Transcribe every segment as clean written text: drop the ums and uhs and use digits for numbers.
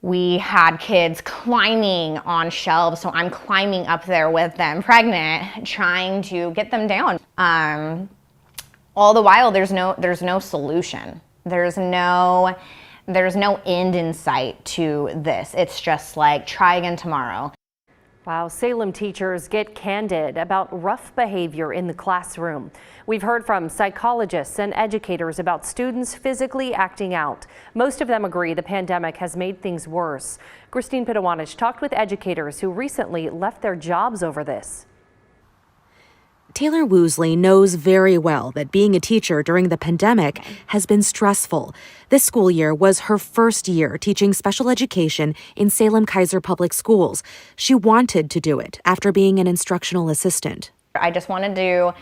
We had kids climbing on shelves, so I'm climbing up there with them, pregnant, trying to get them down. All the while, there's no solution. There's no end in sight to this. It's just like, try again tomorrow. Wow, Salem teachers get candid about rough behavior in the classroom. We've heard from psychologists and educators about students physically acting out. Most of them agree the pandemic has made things worse. Christine Pitawanich talked with educators who recently left their jobs over this. Taylor Woosley knows very well that being a teacher during the pandemic has been stressful. This school year was her first year teaching special education in Salem-Keizer Public Schools. She wanted to do it after being an instructional assistant. I just wanted to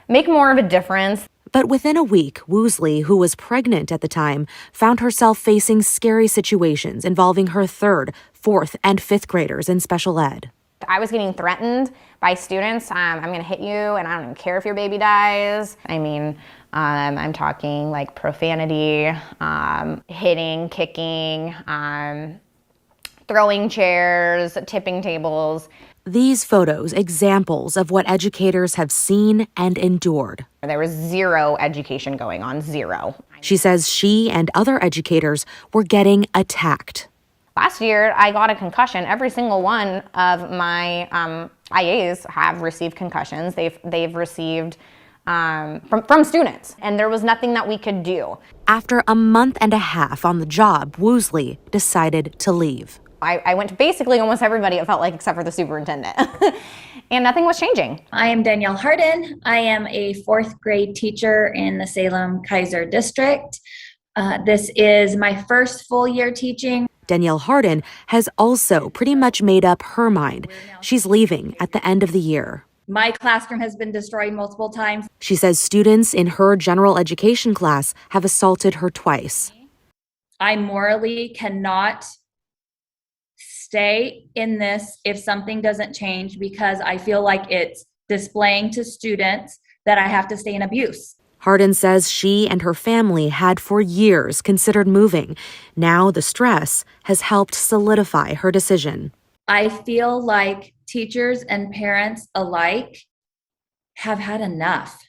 make more of a difference. But within a week, Woosley, who was pregnant at the time, found herself facing scary situations involving her 3rd, 4th, and 5th graders in special ed. I was getting threatened by students. I'm going to hit you, and I don't even care if your baby dies. I mean, I'm talking like profanity, hitting, kicking, throwing chairs, tipping tables. These photos, examples of what educators have seen and endured. There was zero education going on, zero. She says she and other educators were getting attacked. Last year, I got a concussion. Every single one of my IAs have received concussions. They've received from students, and there was nothing that we could do. After a month and a half on the job, Woosley decided to leave. I went to basically almost everybody, it felt like, except for the superintendent. And nothing was changing. I am Danielle Harden. I am a 4th grade teacher in the Salem-Keizer district. This is my first full year teaching. Danielle Harden has also pretty much made up her mind. She's leaving at the end of the year. My classroom has been destroyed multiple times. She says students in her general education class have assaulted her twice. I morally cannot stay in this if something doesn't change, because I feel like it's displaying to students that I have to stay in abuse. Harden says she and her family had for years considered moving. Now the stress has helped solidify her decision. I feel like teachers and parents alike have had enough.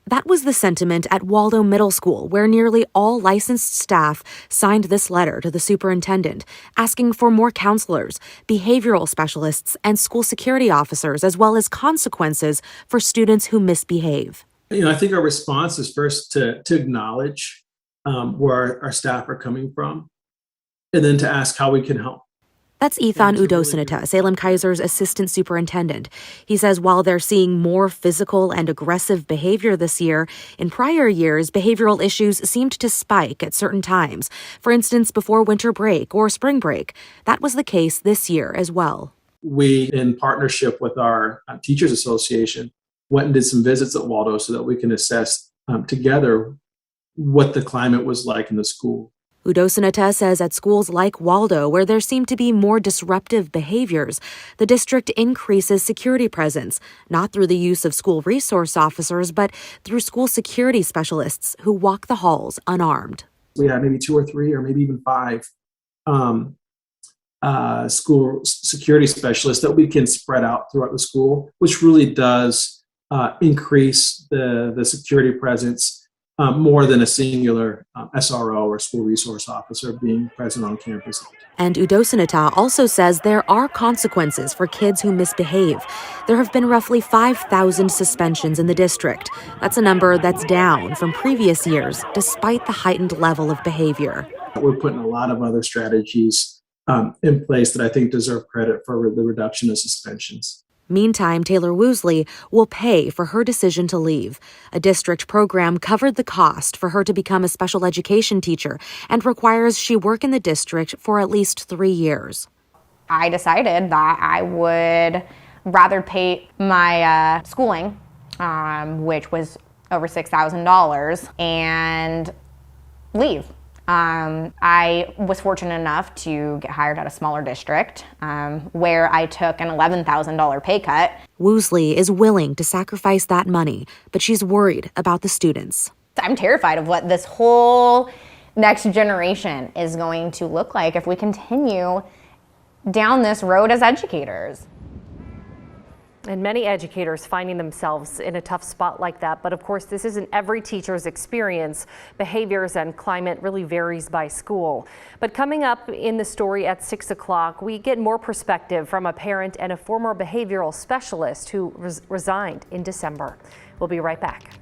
That was the sentiment at Waldo Middle School, where nearly all licensed staff signed this letter to the superintendent, asking for more counselors, behavioral specialists, and school security officers, as well as consequences for students who misbehave. I think our response is first to acknowledge where our staff are coming from, and then to ask how we can help. That's Ethan Udosinata, Salem-Keizer's assistant superintendent. He says while they're seeing more physical and aggressive behavior this year, in prior years, behavioral issues seemed to spike at certain times. For instance, before winter break or spring break. That was the case this year as well. We, in partnership with our Teachers Association, went and did some visits at Waldo so that we can assess together what the climate was like in the school. Udosinata says at schools like Waldo, where there seem to be more disruptive behaviors, the district increases security presence, not through the use of school resource officers, but through school security specialists who walk the halls unarmed. We have maybe 2 or 3 or maybe even 5 school security specialists that we can spread out throughout the school, which really does increase the security presence more than a singular SRO or school resource officer being present on campus. And Udosinata also says there are consequences for kids who misbehave. There have been roughly 5,000 suspensions in the district. That's a number that's down from previous years, despite the heightened level of behavior. We're putting a lot of other strategies in place that I think deserve credit for the reduction of suspensions. Meantime, Taylor Woosley will pay for her decision to leave. A district program covered the cost for her to become a special education teacher and requires she work in the district for at least 3 years. I decided that I would rather pay my schooling, which was over $6,000, and leave. I was fortunate enough to get hired at a smaller district where I took an $11,000 pay cut. Woosley is willing to sacrifice that money, but she's worried about the students. I'm terrified of what this whole next generation is going to look like if we continue down this road as educators. And many educators finding themselves in a tough spot like that. But of course, this isn't every teacher's experience. Behaviors and climate really varies by school. But coming up in the story at 6 o'clock, we get more perspective from a parent and a former behavioral specialist who resigned in December. We'll be right back.